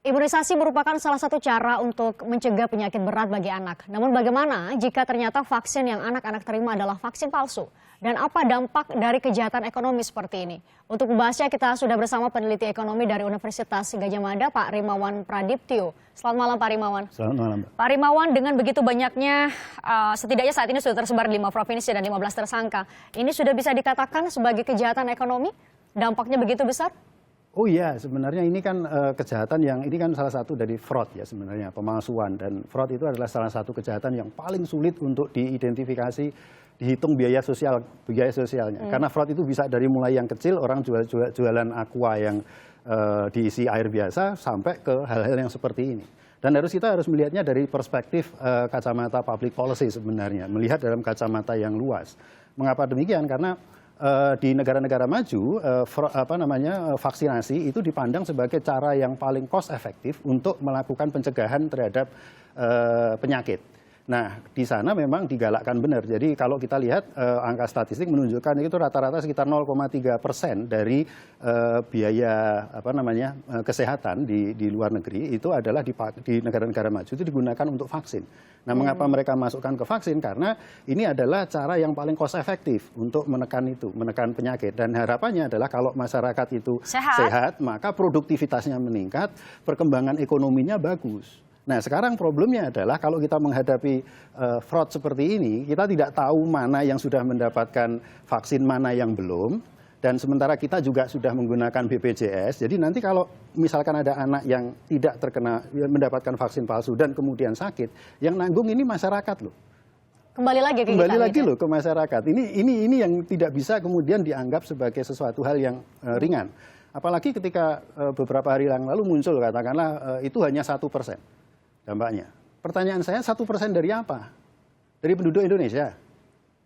Imunisasi merupakan salah satu cara untuk mencegah penyakit berat bagi anak. Namun bagaimana jika ternyata vaksin yang anak-anak terima adalah vaksin palsu? Dan apa dampak dari kejahatan ekonomi seperti ini? Untuk membahasnya kita sudah bersama peneliti ekonomi dari Universitas Gadjah Mada, Pak Rimawan Pradiptyo. Selamat malam Pak Rimawan. Selamat malam, Pak. Pak Rimawan, dengan begitu banyaknya, setidaknya saat ini sudah tersebar di 5 provinsi dan 15 tersangka. Ini sudah bisa dikatakan sebagai kejahatan ekonomi? Dampaknya begitu besar? Oh iya, sebenarnya ini kan kejahatan yang ini kan salah satu dari fraud ya sebenarnya, pemalsuan. Dan fraud itu adalah salah satu kejahatan yang paling sulit untuk diidentifikasi, dihitung biaya sosialnya. Karena fraud itu bisa dari mulai yang kecil, orang jualan aqua yang diisi air biasa, sampai ke hal-hal yang seperti ini. Dan kita harus melihatnya dari perspektif kacamata public policy sebenarnya, melihat dalam kacamata yang luas. Mengapa demikian? Karena di negara-negara maju, vaksinasi itu dipandang sebagai cara yang paling cost efektif untuk melakukan pencegahan terhadap penyakit. Nah, di sana memang digalakkan benar. Jadi kalau kita lihat angka statistik menunjukkan itu rata-rata sekitar 0,3% dari biaya kesehatan di luar negeri itu adalah di negara-negara maju itu digunakan untuk vaksin. Nah, mengapa mereka masukkan ke vaksin? Karena ini adalah cara yang paling cost efektif untuk menekan penyakit. Dan harapannya adalah kalau masyarakat itu sehat, maka produktivitasnya meningkat, perkembangan ekonominya bagus. Nah, sekarang problemnya adalah kalau kita menghadapi fraud seperti ini, kita tidak tahu mana yang sudah mendapatkan vaksin, mana yang belum. Dan sementara kita juga sudah menggunakan BPJS, jadi nanti kalau misalkan ada anak yang tidak mendapatkan vaksin palsu dan kemudian sakit, yang nanggung ini masyarakat loh. Kembali lagi loh ke masyarakat. Ini yang tidak bisa kemudian dianggap sebagai sesuatu hal yang ringan. Apalagi ketika beberapa hari yang lalu muncul katakanlah itu hanya 1%. Dampaknya. Pertanyaan saya, 1% dari apa? Dari penduduk Indonesia.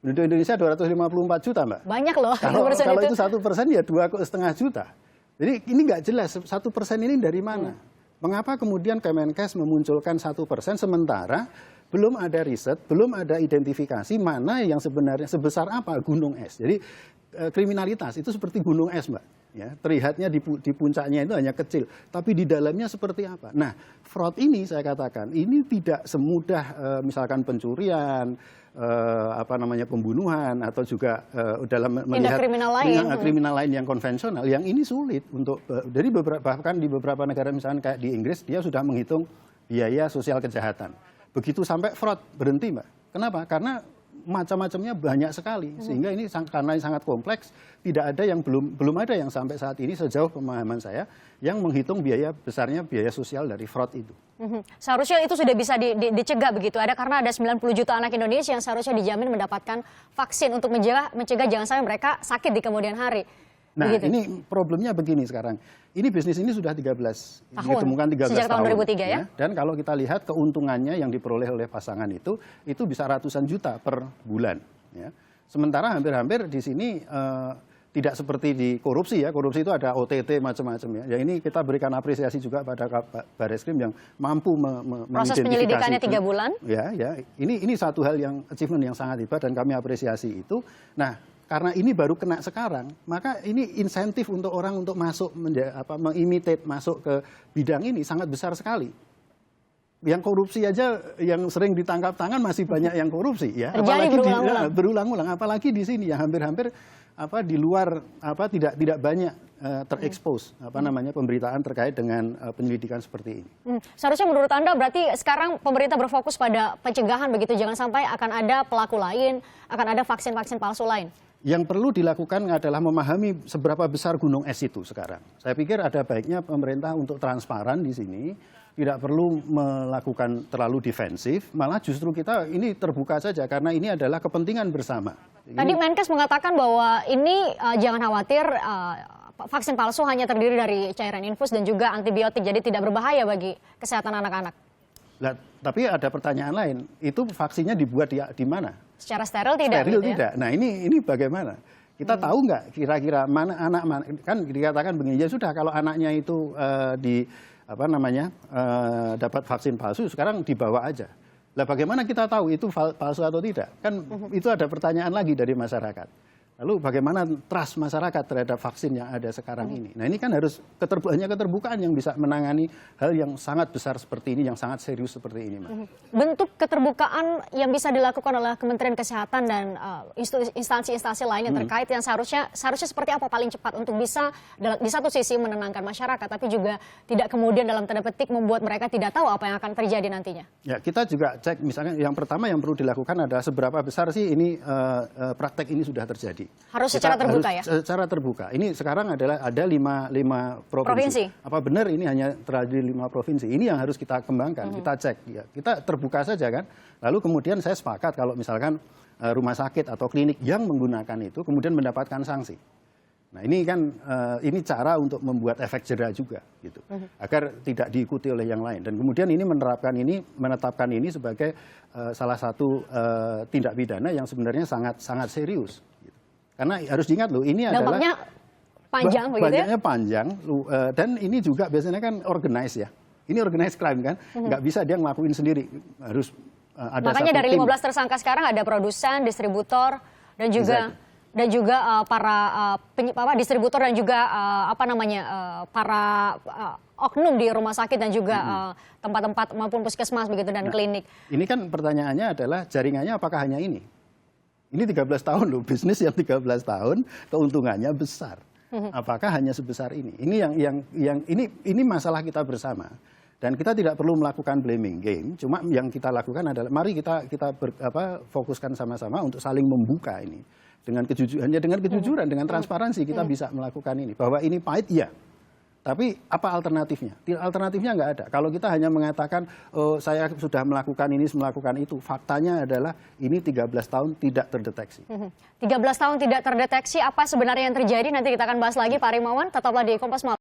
Penduduk Indonesia 254 juta, Mbak. Banyak loh. Kalau itu 1% ya 2,5 juta. Jadi ini nggak jelas 1% ini dari mana. Mengapa kemudian Kemenkes memunculkan 1% sementara belum ada riset, belum ada identifikasi mana yang sebenarnya sebesar apa gunung es. Jadi kriminalitas itu seperti gunung es, Mbak. Ya, terlihatnya di puncaknya itu hanya kecil, tapi di dalamnya seperti apa? Nah, fraud ini saya katakan ini tidak semudah misalkan pencurian, pembunuhan atau juga dalam melihat kriminal lain yang konvensional. Yang ini sulit untuk bahkan di beberapa negara misalkan kayak di Inggris dia sudah menghitung biaya sosial kejahatan. Begitu sampai fraud berhenti, Mbak. Kenapa? Karena macam-macamnya banyak sekali, sehingga ini karena sangat kompleks, tidak ada yang belum ada yang sampai saat ini sejauh pemahaman saya yang menghitung besarnya biaya sosial dari fraud itu. Seharusnya itu sudah bisa dicegah begitu, karena ada 90 juta anak Indonesia yang seharusnya dijamin mendapatkan vaksin untuk mencegah jangan sampai mereka sakit di kemudian hari. Nah, ini problemnya begini sekarang. Ini bisnis ini sudah 13 tahun. Ditemukan 13 sejak tahun 2003 ya. Dan kalau kita lihat keuntungannya yang diperoleh oleh pasangan itu bisa ratusan juta per bulan. Ya. Sementara hampir-hampir di sini tidak seperti di korupsi ya. Korupsi itu ada OTT macam-macam ya. Yang ini kita berikan apresiasi juga pada Barreskrim yang mampu proses penyelidikannya 3 bulan. Ya. Ini satu hal yang achievement yang sangat hebat dan kami apresiasi itu. Nah, karena ini baru kena sekarang, maka ini insentif untuk orang untuk masuk mengimitate masuk ke bidang ini sangat besar sekali. Yang korupsi aja yang sering ditangkap tangan masih banyak yang korupsi ya. Apalagi berulang-ulang, apalagi di sini yang hampir-hampir di luar tidak banyak terekspos pemberitaan terkait dengan penyelidikan seperti ini. Seharusnya menurut Anda berarti sekarang pemerintah berfokus pada pencegahan begitu, jangan sampai akan ada pelaku lain, akan ada vaksin-vaksin palsu lain. Yang perlu dilakukan adalah memahami seberapa besar gunung es itu sekarang. Saya pikir ada baiknya pemerintah untuk transparan di sini, tidak perlu melakukan terlalu defensif, malah justru kita ini terbuka saja karena ini adalah kepentingan bersama. Tadi Menkes mengatakan bahwa ini jangan khawatir, vaksin palsu hanya terdiri dari cairan infus dan juga antibiotik, jadi tidak berbahaya bagi kesehatan anak-anak. Nah, tapi ada pertanyaan lain, itu vaksinnya dibuat di mana? Secara steril tidak? Steril tidak. Nah ini bagaimana? Kita tahu nggak kira-kira mana anak kan dikatakan begini, ya sudah kalau anaknya itu dapat vaksin palsu sekarang dibawa aja. Lah bagaimana kita tahu itu palsu atau tidak? Kan itu ada pertanyaan lagi dari masyarakat. Lalu bagaimana trust masyarakat terhadap vaksin yang ada sekarang ini? Nah ini kan harus hanya keterbukaan yang bisa menangani hal yang sangat besar seperti ini, yang sangat serius seperti ini, Mbak. Bentuk keterbukaan yang bisa dilakukan oleh Kementerian Kesehatan dan instansi-instansi lain yang terkait yang seharusnya seperti apa paling cepat untuk bisa di satu sisi menenangkan masyarakat, tapi juga tidak kemudian dalam tanda petik membuat mereka tidak tahu apa yang akan terjadi nantinya. Ya kita juga cek, misalnya yang pertama yang perlu dilakukan adalah seberapa besar sih ini praktek ini sudah terjadi. Harus secara terbuka ya? Secara terbuka. Ini sekarang ada lima provinsi. Apa benar ini hanya terjadi 5 provinsi? Ini yang harus kita kembangkan, kita cek. Ya. Kita terbuka saja kan. Lalu kemudian saya sepakat kalau misalkan rumah sakit atau klinik yang menggunakan itu kemudian mendapatkan sanksi. Nah ini kan ini cara untuk membuat efek jera juga, gitu, agar tidak diikuti oleh yang lain. Dan kemudian ini menetapkan ini sebagai salah satu tindak pidana yang sebenarnya sangat serius. Gitu. Karena harus diingat loh, ini dampaknya adalah panjang, banyaknya panjang, dan ini juga biasanya kan organized ya. Ini organized crime kan, nggak bisa dia ngelakuin sendiri, harus ada makanya satu dari tim. 15 tersangka sekarang ada produsen, distributor, dan juga para distributor dan juga para oknum di rumah sakit dan juga tempat-tempat maupun puskesmas begitu dan klinik. Ini kan pertanyaannya adalah jaringannya apakah hanya ini? Ini 13 tahun loh, bisnis yang 13 tahun keuntungannya besar. Apakah hanya sebesar ini? Ini ini masalah kita bersama. Dan kita tidak perlu melakukan blaming game, cuma yang kita lakukan adalah mari kita fokuskan sama-sama untuk saling membuka ini. Dengan kejujuran, dengan transparansi kita bisa melakukan ini. Bahwa ini pahit, iya. Tapi apa alternatifnya? Alternatifnya nggak ada. Kalau kita hanya mengatakan, oh, saya sudah melakukan ini, melakukan itu. Faktanya adalah ini 13 tahun tidak terdeteksi. 13 tahun tidak terdeteksi, apa sebenarnya yang terjadi? Nanti kita akan bahas lagi, Pak Rimawan. Tetaplah di Kompas Malam.